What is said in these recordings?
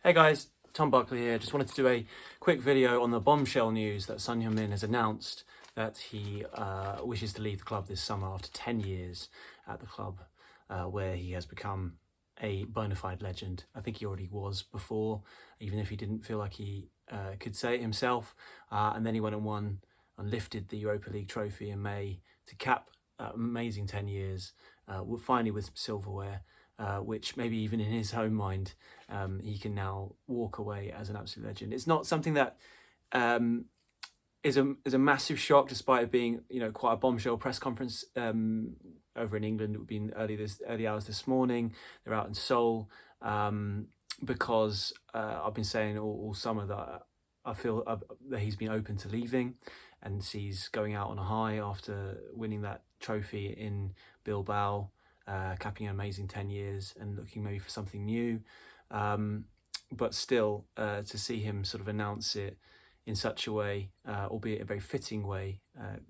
Hey guys, Tom Barclay here. Just wanted to do a quick video on the bombshell news that Son Heung-min has announced that he wishes to leave the club this summer after 10 years at the club, where he has become a bona fide legend. I think he already was before, even if he didn't feel like he could say it himself. And then he went and won and lifted the Europa League trophy in May to cap amazing 10 years, finally with some silverware. Which maybe even in his own mind, he can now walk away as an absolute legend. It's not something that is a massive shock, despite it being quite a bombshell press conference over in England. It would be early hours this morning. They're out in Seoul because I've been saying all summer that I feel that he's been open to leaving, and he's going out on a high after winning that trophy in Bilbao. Capping an amazing 10 years and looking maybe for something new, but still to see him sort of announce it in such a way, albeit a very fitting way,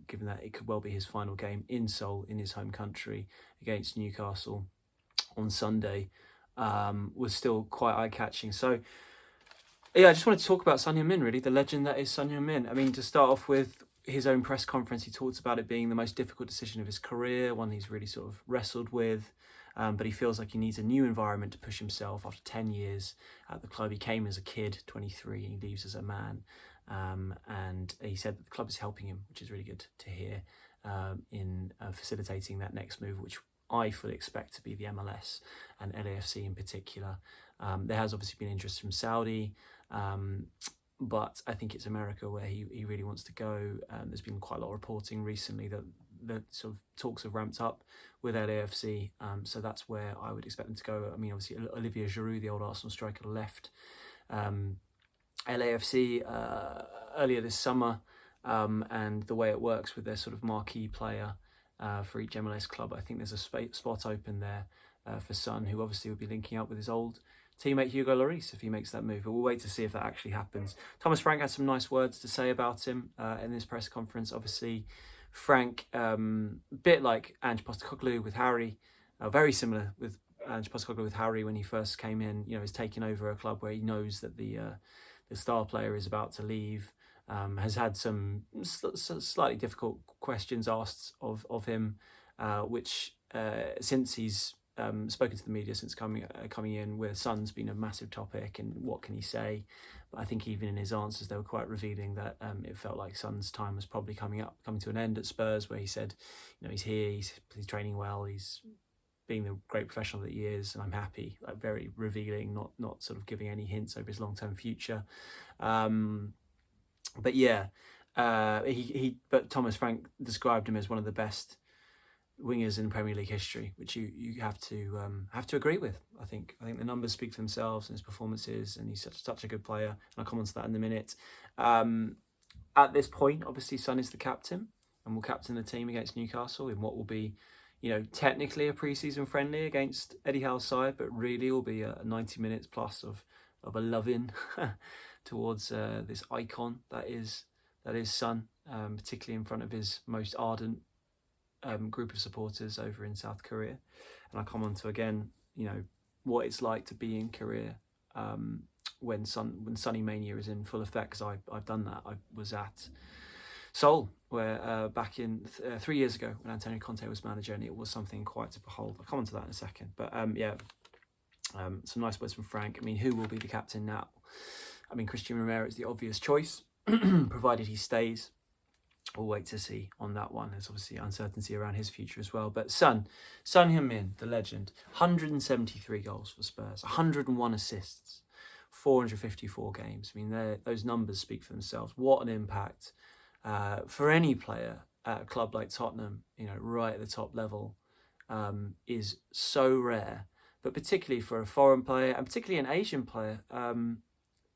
given that it could well be his final game in Seoul, in his home country, against Newcastle on Sunday, was still quite eye-catching. So yeah, I just wanted to talk about Son Heung-min, really, the legend that is Son Heung-min. I mean, to start off with, his own press conference, he talks about it being the most difficult decision of his career, one he's really sort of wrestled with, but he feels like he needs a new environment to push himself after 10 years at the club. He came as a kid, 23, and he leaves as a man, and he said that the club is helping him, which is really good to hear, in facilitating that next move, which I fully expect to be the MLS and LAFC in particular. There has obviously been interest from Saudi, but I think it's America where he really wants to go. There's been quite a lot of reporting recently that the sort of talks have ramped up with LAFC, so that's where I would expect them to go. I mean, obviously Olivier Giroud, the old Arsenal striker, left LAFC earlier this summer, and the way it works with their sort of marquee player for each MLS club, I think there's a spot open there for Son, who obviously would be linking up with his old teammate Hugo Lloris if he makes that move. But we'll wait to see if that actually happens. Thomas Frank had some nice words to say about him in this press conference. Obviously, Frank, bit like Ange Postecoglou with Harry, very similar with Ange Postecoglou with Harry when he first came in. Is taking over a club where he knows that the star player is about to leave. Has had some slightly difficult questions asked of him, which since he's spoken to the media since coming in, where Son's been a massive topic and what can he say. But I think even in his answers they were quite revealing that it felt like Son's time was probably coming to an end at Spurs, where he said, he's here, he's training well, he's being the great professional that he is, and I'm happy. Like, very revealing, not sort of giving any hints over his long-term future. But yeah, but Thomas Frank described him as one of the best wingers in Premier League history, which you have to agree with. I think the numbers speak for themselves and his performances, and he's such a good player. And I'll come on to that in a minute. At this point, obviously, Son is the captain and will captain the team against Newcastle in what will be, technically a pre-season friendly against Eddie Howe's side, but really will be a 90 minutes plus of a love-in towards this icon that is Son, particularly in front of his most ardent group of supporters over in South Korea. And I'll come on to again, what it's like to be in Korea when Sunny Mania is in full effect, because I've done that. I was at Seoul, where back in 3 years ago when Antonio Conte was manager, and it was something quite to behold. I'll come on to that in a second. But some nice words from Frank. I mean, who will be the captain now? I mean, Christian Romero is the obvious choice, provided he stays. We'll wait to see on that one. There's obviously uncertainty around his future as well. But Son Heung-min, the legend, 173 goals for Spurs, 101 assists, 454 games. I mean, those numbers speak for themselves. What an impact for any player at a club like Tottenham, right at the top level, is so rare. But particularly for a foreign player, and particularly an Asian player,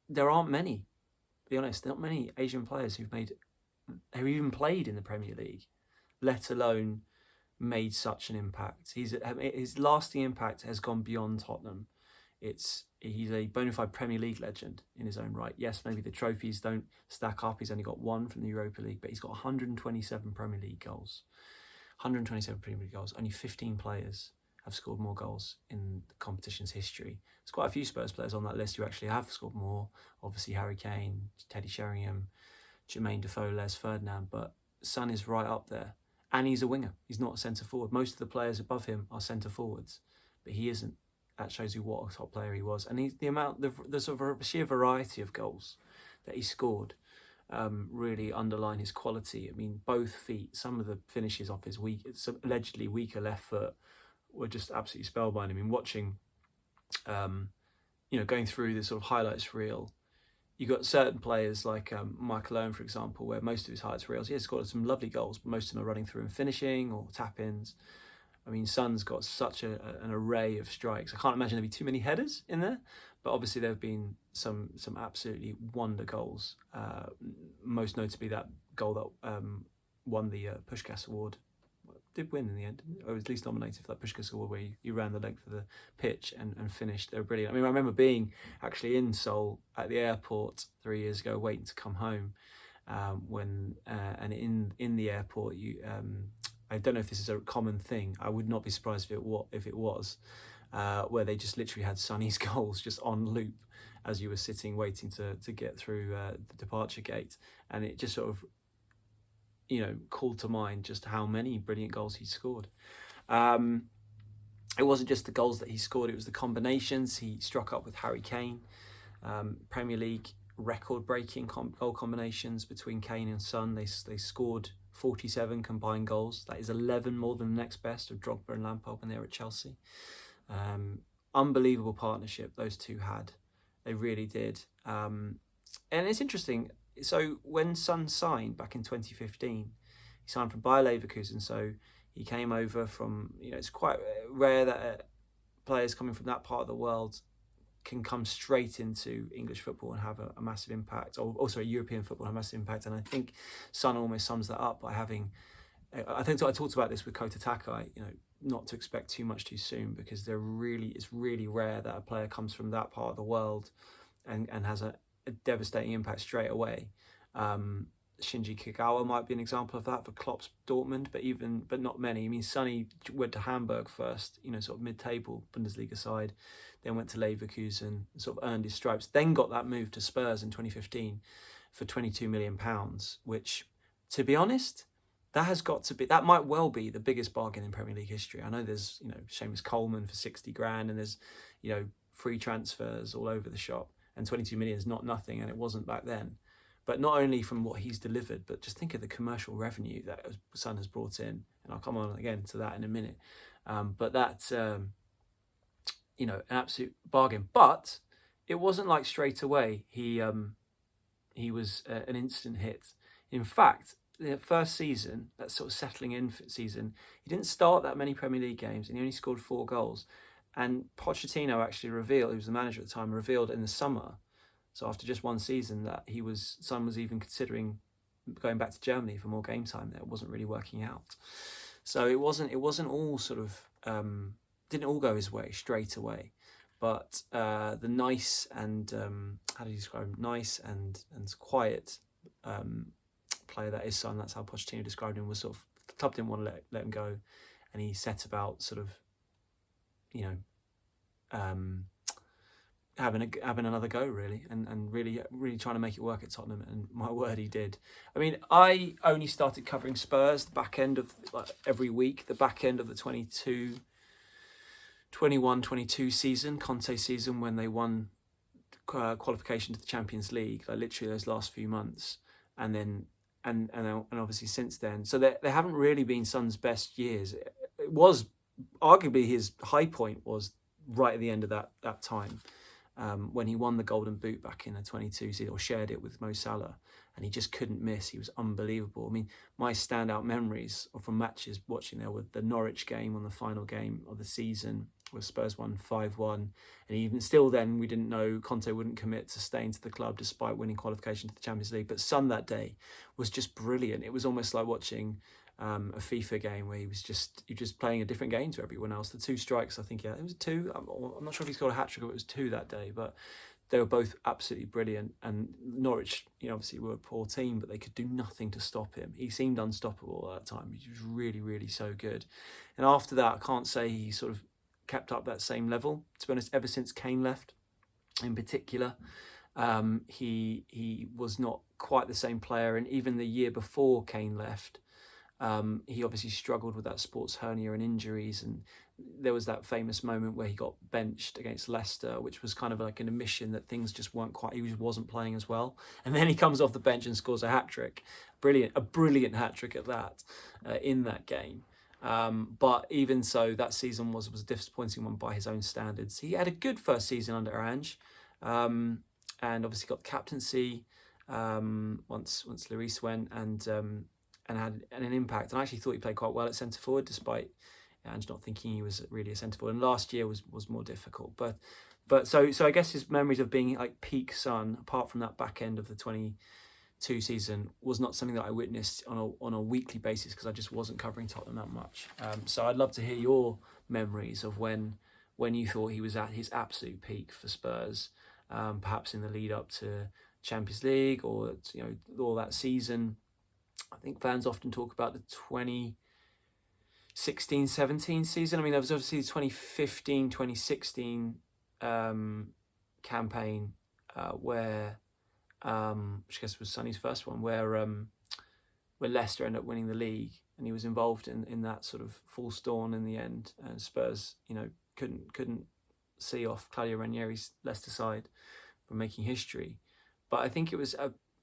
there aren't many, to be honest. There are not many Asian players who even played in the Premier League, let alone made such an impact. His lasting impact has gone beyond Tottenham. He's a bona fide Premier League legend in his own right. Yes, maybe the trophies don't stack up. He's only got one from the Europa League, but he's got 127 Premier League goals. 127 Premier League goals, only 15 players have scored more goals in the competition's history. There's quite a few Spurs players on that list who actually have scored more. Obviously Harry Kane, Teddy Sheringham, Jermaine Defoe, Les Ferdinand, but Son is right up there. And he's a winger. He's not a centre forward. Most of the players above him are centre forwards, but he isn't. That shows you what a top player he was. And the sort of sheer variety of goals that he scored really underline his quality. I mean, both feet, some of the finishes off his allegedly weaker left foot were just absolutely spellbinding. I mean, watching, going through this sort of highlights reel, you got certain players like Michael Owen, for example, where most of his highlights reels, he has scored some lovely goals, but most of them are running through and finishing or tap-ins. I mean, Son's got such an array of strikes. I can't imagine there'd be too many headers in there, but obviously there have been some absolutely wonder goals. Most notably that goal that won the Puskás Award. Did win in the end, or was at least nominated for that Puskás Award, where you ran the length of the pitch and finished. They were brilliant. I mean, I remember being actually in Seoul at the airport 3 years ago, waiting to come home. And in the airport, I don't know if this is a common thing. I would not be surprised if it was, where they just literally had Sonny's goals just on loop as you were sitting waiting to get through the departure gate, and it just sort of called to mind just how many brilliant goals he scored. It wasn't just the goals that he scored, it was the combinations he struck up with Harry Kane. Premier League record-breaking goal combinations between Kane and Son. They scored 47 combined goals. That is 11 more than the next best of Drogba and Lampard when they were at Chelsea. Unbelievable partnership those two had. They really did. And it's interesting. So when Son signed back in 2015, he signed from Bayer Leverkusen. So he came over from, it's quite rare that players coming from that part of the world can come straight into English football and have a massive impact, or also European football have a massive impact. And I think Son almost sums that up by having, I think I talked about this with Kota Takai, not to expect too much too soon, because it's really rare that a player comes from that part of the world and has a devastating impact straight away. Shinji Kagawa might be an example of that for Klopp's Dortmund, but not many. I mean, Sonny went to Hamburg first, sort of mid-table Bundesliga side, then went to Leverkusen, sort of earned his stripes, then got that move to Spurs in 2015 for £22 million, which, to be honest, that might well be the biggest bargain in Premier League history. I know there's, Seamus Coleman for 60 grand, and there's, free transfers all over the shop, and 22 million is not nothing, and it wasn't back then. But not only from what he's delivered, but just think of the commercial revenue that Son has brought in. And I'll come on again to that in a minute. But that's, an absolute bargain. But it wasn't like straight away he was an instant hit. In fact, the first season, that sort of settling in season, he didn't start that many Premier League games, and he only scored 4 goals. And Pochettino actually revealed, he was the manager at the time, revealed in the summer, so after just one season, that Son was even considering going back to Germany for more game time. That wasn't really working out. So it wasn't all sort of didn't all go his way straight away. But the nice and how do you describe him? Nice and quiet player that is Son. That's how Pochettino described him. Was sort of, the club didn't want to let him go, and he set about sort of having another go, really, and really trying to make it work at Tottenham, and my word, he did. I mean, I only started covering Spurs the back end of, every week, the back end of the 21-22 season, Conte season, when they won qualification to the Champions League, literally those last few months, and obviously since then. So they haven't really been Son's best years. It was arguably his high point was right at the end of that time. When he won the Golden Boot back in the 22 season, or shared it with Mo Salah, and he just couldn't miss. He was unbelievable. I mean, my standout memories from matches watching there were the Norwich game on the final game of the season, where Spurs won 5-1, and even still then we didn't know Conte wouldn't commit to staying to the club despite winning qualification to the Champions League. But Son that day was just brilliant. It was almost like watching a FIFA game where you're just playing a different game to everyone else. The 2 strikes, I think, it was 2. I'm not sure if he scored a hat-trick or it was 2 that day, but they were both absolutely brilliant. And Norwich, obviously were a poor team, but they could do nothing to stop him. He seemed unstoppable at that time. He was really, really so good. And after that, I can't say he sort of kept up that same level. To be honest, ever since Kane left, in particular, he was not quite the same player. And even the year before Kane left, he obviously struggled with that sports hernia and injuries, and there was that famous moment where he got benched against Leicester, which was kind of like an admission that things just weren't quite, he just wasn't playing as well. And then he comes off the bench and scores a hat-trick. A brilliant hat-trick at that, in that game. But even so, that season was a disappointing one by his own standards. He had a good first season under Ange, and obviously got the captaincy once Lloris went, and had an impact. And I actually thought he played quite well at centre forward, despite Ange not thinking he was really a centre forward. And last year was more difficult. But so I guess his memories of being like peak Son, apart from that back end of the 22 season, was not something that I witnessed on a weekly basis, because I just wasn't covering Tottenham that much. So I'd love to hear your memories of when you thought he was at his absolute peak for Spurs, perhaps in the lead up to Champions League, or all that season. I think fans often talk about the 2016-17 season. I mean, there was obviously the 2015-2016 campaign where, which I guess was Sonny's first one, where Leicester ended up winning the league, and he was involved in that sort of false dawn in the end, and Spurs, couldn't see off Claudio Ranieri's Leicester side from making history. But I think it was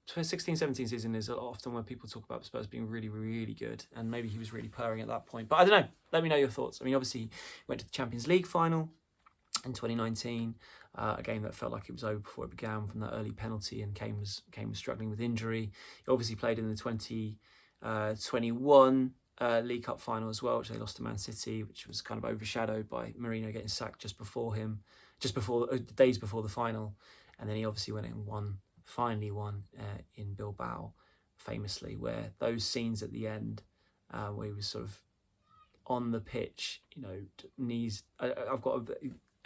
2016-17 season is often where people talk about Spurs being really, really good, and maybe he was really purring at that point. But I don't know. Let me know your thoughts. I mean, obviously, he went to the Champions League final in 2019, a game that felt like it was over before it began from that early penalty, and Kane was struggling with injury. He obviously played in the 2021 League Cup final as well, which they lost to Man City, which was kind of overshadowed by Mourinho getting sacked days before the final. And then he obviously went and finally won in Bilbao, famously, where those scenes at the end, where he was sort of on the pitch, knees. I've got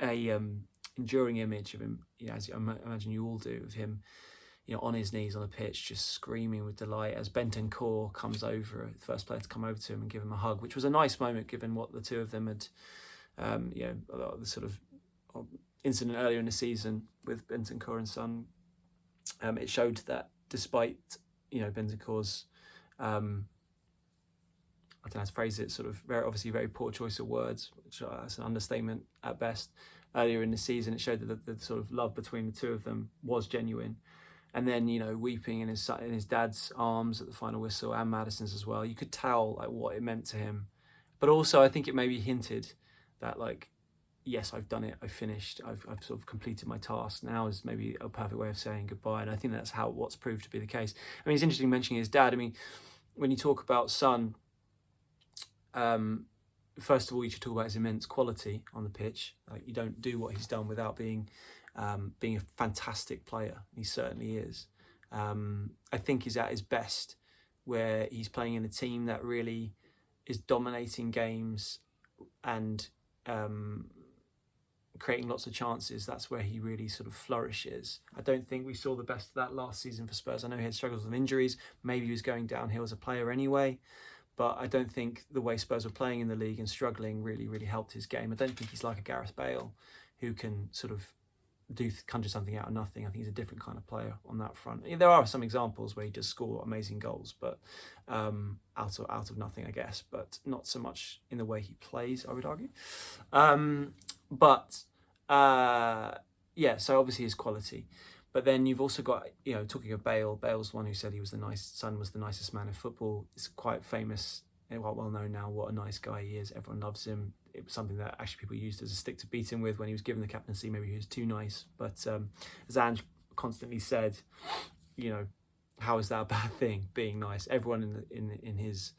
a enduring image of him, as I imagine you all do, of him, on his knees on the pitch, just screaming with delight as Bentancur comes over, the first player to come over to him and give him a hug, which was a nice moment given what the two of them had, the sort of incident earlier in the season with Bentancur and Son. It showed that despite, Bentancur's, I don't know how to phrase it, sort of very poor choice of words, which is an understatement at best. Earlier in the season, it showed that the sort of love between the two of them was genuine. And then, weeping in his dad's arms at the final whistle, and Maddison's as well. You could tell what it meant to him. But also, I think it maybe hinted that yes, I've done it, I've finished, I've sort of completed my task. Now is maybe a perfect way of saying goodbye. And I think that's what's proved to be the case. I mean, it's interesting mentioning his dad. I mean, when you talk about Son, first of all, you should talk about his immense quality on the pitch. You don't do what he's done without being a fantastic player. He certainly is. I think he's at his best where he's playing in a team that really is dominating games and creating lots of chances. That's where he really sort of flourishes. I don't think we saw the best of that last season for Spurs. I know he had struggles with injuries. Maybe he was going downhill as a player anyway. But I don't think the way Spurs were playing in the league and struggling really, really helped his game. I don't think he's like a Gareth Bale who can sort of conjure something out of nothing. I think he's a different kind of player on that front. There are some examples where he does score amazing goals, but out of nothing, I guess. But not so much in the way he plays, I would argue. So obviously his quality. But then you've also got, talking of Bale, Bale's the one who said Son was the nicest man in football. It's quite famous, well known now, what a nice guy he is. Everyone loves him. It was something that actually people used as a stick to beat him with when he was given the captaincy. Maybe he was too nice. But as Ange constantly said, how is that a bad thing, being nice? Everyone in his,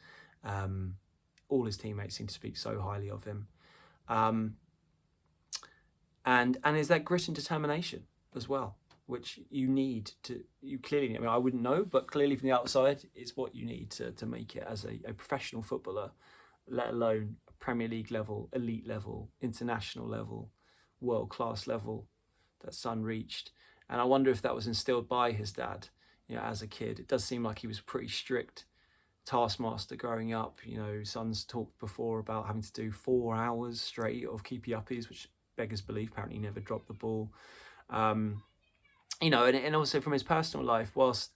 all his teammates seem to speak so highly of him. And is that grit and determination as well, which you clearly need. I mean, I wouldn't know, but clearly from the outside, it's what you need to make it as a professional footballer, let alone Premier League level, elite level, international level, world-class level that Son reached. And I wonder if that was instilled by his dad, as a kid. It does seem like he was pretty strict taskmaster growing up. You know, Son's talked before about having to do 4 hours straight of keepy uppies, which beggars belief. Apparently, he never dropped the ball. You know, and also from his personal life, whilst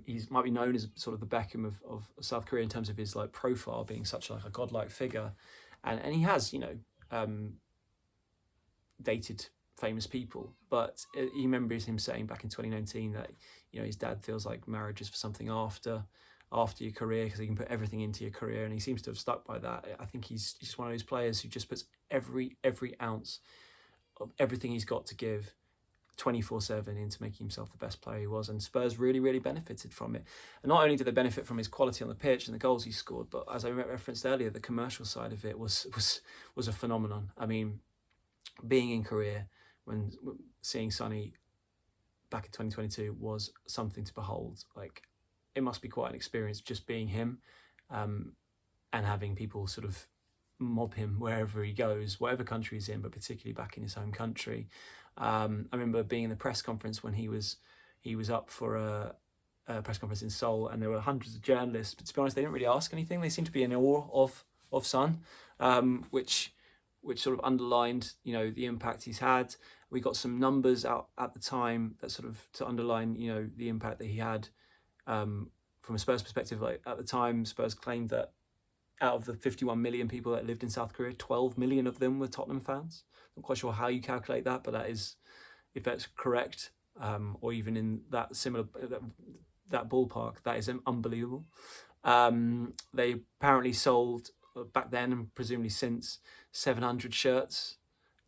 he's might be known as sort of the Beckham of South Korea in terms of his like profile being such like a godlike figure, and he has, you know, dated famous people, but he remembers him saying back in 2019 that, you know, his dad feels like marriage is for something after your career, because he can put everything into your career, and he seems to have stuck by that. I think he's just one of those players who just puts every ounce of everything he's got to give 24/7 into making himself the best player he was, and Spurs really benefited from it. And not only did they benefit from his quality on the pitch and the goals he scored, but as I referenced earlier, the commercial side of it was a phenomenon. I mean, being in Korea when seeing Sonny back in 2022 was something to behold. Like, it must be quite an experience just being him, and having people sort of mob him wherever he goes, whatever country he's in, but particularly back in his home country. I remember being in the press conference when he was up for a press conference in Seoul, and there were hundreds of journalists, but to be honest, they didn't really ask anything. They seemed to be in awe of Son, which sort of underlined, you know, the impact he's had. We got some numbers out at the time that sort of to underline, you know, the impact that he had from a Spurs perspective. Like, at the time, Spurs claimed that out of the 51 million people that lived in South Korea, 12 million of them were Tottenham fans. I'm not quite sure how you calculate that, but that is, if that's correct, or even in that similar that ballpark, that is unbelievable. They apparently sold back then, and presumably since, 700 shirts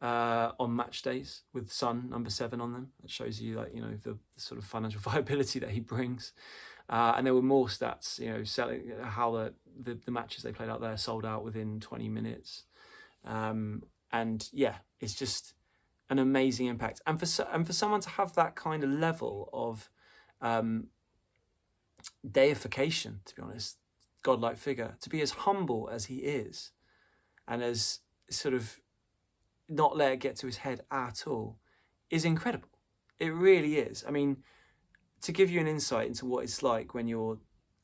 on match days with Son number 7 on them. That shows you, like, you know, the sort of financial viability that he brings. And there were more stats, you know, selling how the matches they played out there sold out within 20 minutes. And yeah, it's just an amazing impact. And for someone to have that kind of level of deification, to be honest, godlike figure, to be as humble as he is, and as sort of not let it get to his head at all, is incredible. It really is. I mean, to give you an insight into what it's like when you're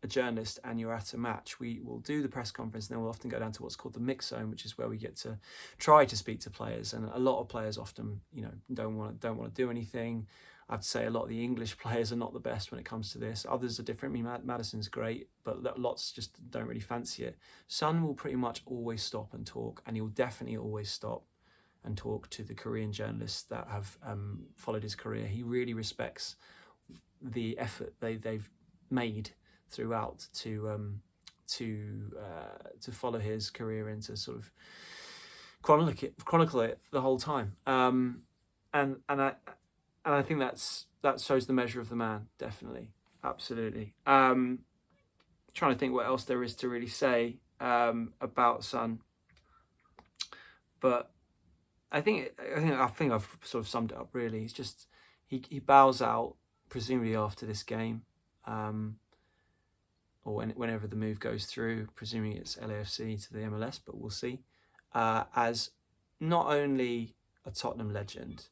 a journalist and you're at a match, we will do the press conference, and then we'll often go down to what's called the mix zone, which is where we get to try to speak to players. And a lot of players often, you know, don't want to do anything. I have to say, a lot of the English players are not the best when it comes to this. Others are different. I mean, Maddison's great, but lots just don't really fancy it. Son will pretty much always stop and talk, and he'll definitely always stop and talk to the Korean journalists that have followed his career. He really respects the effort they've made throughout to follow his career and to sort of chronicle it the whole time. And I think that shows the measure of the man, definitely, absolutely. Trying to think what else there is to really say about Son, but I think I've sort of summed it up really. He's just he bows out presumably after this game, or whenever the move goes through, presuming it's LAFC to the MLS, but we'll see, as not only a Tottenham legend,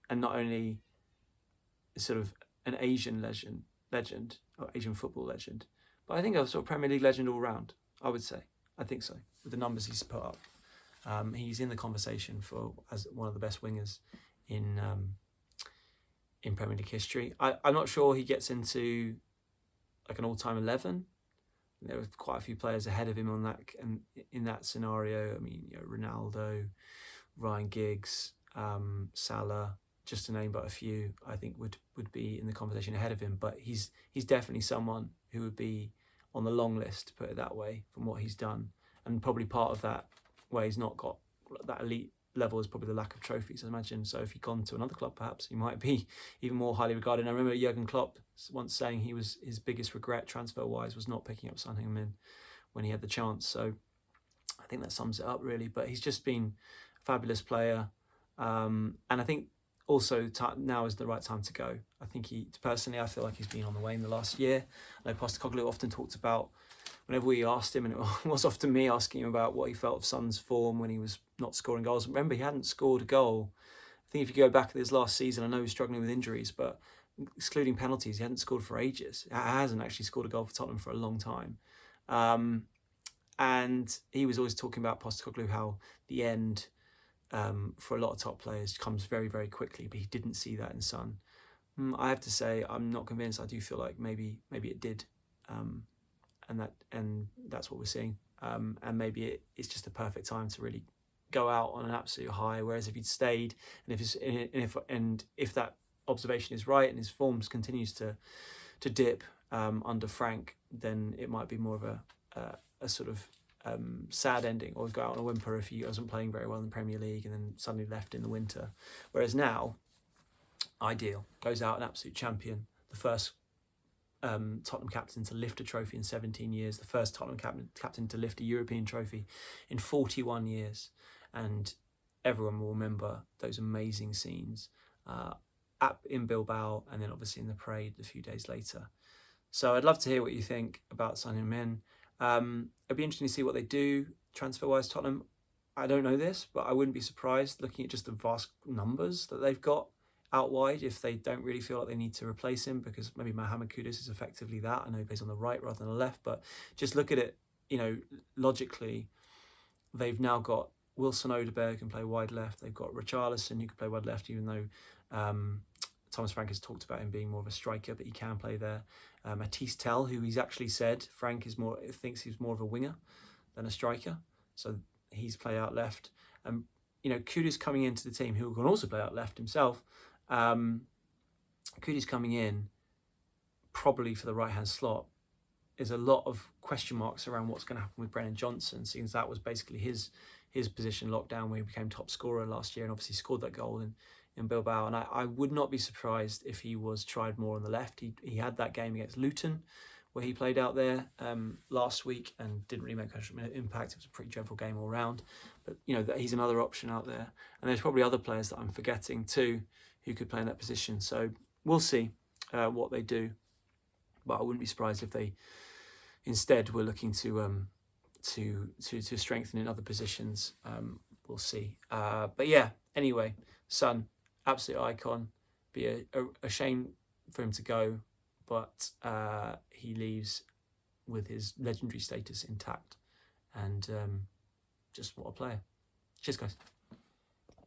and not only sort of an Asian legend, or Asian football legend, but I think a sort of Premier League legend all round, I would say. I think so, with the numbers he's put up. He's in the conversation for as one of the best wingers in Premier League history. I'm not sure he gets into like an all-time 11. There were quite a few players ahead of him on that, and in that scenario. I mean, you know, Ronaldo, Ryan Giggs, Salah, just to name but a few, I think would be in the conversation ahead of him. But he's definitely someone who would be on the long list, to put it that way, from what he's done. And probably part of that, where he's not got that elite level, is probably the lack of trophies, I imagine. So if he'd gone to another club, perhaps he might be even more highly regarded. And I remember Jurgen Klopp once saying his biggest regret transfer-wise was not picking up Son Heung-min when he had the chance. So I think that sums it up really. But he's just been a fabulous player, and I think also now is the right time to go. I think personally, I feel like he's been on the way in the last year. I know Postecoglou often talked about, whenever we asked him, and it was often me asking him about what he felt of Son's form when he was not scoring goals. Remember, he hadn't scored a goal. I think if you go back at his last season, I know he was struggling with injuries, but excluding penalties, he hadn't scored for ages. He hasn't actually scored a goal for Tottenham for a long time. And he was always talking about Postecoglou, how the end for a lot of top players comes very, very quickly, but he didn't see that in Son. I have to say, I'm not convinced. I do feel like maybe it did, and that's what we're seeing. And maybe it's just a perfect time to really go out on an absolute high. Whereas if he'd stayed, and if that observation is right, and his forms continues to dip under Frank, then it might be more of a sort of sad ending, or go out on a whimper if he wasn't playing very well in the Premier League and then suddenly left in the winter. Whereas now, ideal, goes out an absolute champion, the first Tottenham captain to lift a trophy in 17 years, the first Tottenham captain to lift a European trophy in 41 years, and everyone will remember those amazing scenes in Bilbao, and then obviously in the parade a few days later. So I'd love to hear what you think about Son Heung-min. It'd be interesting to see what they do transfer-wise, Tottenham. I don't know this, but I wouldn't be surprised, looking at just the vast numbers that they've got out wide, if they don't really feel like they need to replace him, because maybe Mohamed Kudus is effectively that. I know he plays on the right rather than the left, but just look at it, logically, they've now got Wilson Odeberg, who can play wide left. They've got Richarlison, who can play wide left, even though Thomas Frank has talked about him being more of a striker, but he can play there. Matisse Tell, who he's actually said Frank thinks he's more of a winger than a striker, so he's play out left. Kudus coming into the team, who can also play out left himself. Kudus coming in probably for the right hand slot. There's a lot of question marks around what's going to happen with Brennan Johnson, since that was basically his position locked down when he became top scorer last year and obviously scored that goal in Bilbao. And I would not be surprised if he was tried more on the left. He had that game against Luton where he played out there last week and didn't really make much of an impact. It was a pretty dreadful game all round. But, he's another option out there. And there's probably other players that I'm forgetting too who could play in that position. So we'll see what they do. But I wouldn't be surprised if they instead were looking to strengthen in other positions. We'll see. But yeah, anyway, Son, absolute icon. Be a shame for him to go, but he leaves with his legendary status intact, and just what a player. Cheers, guys.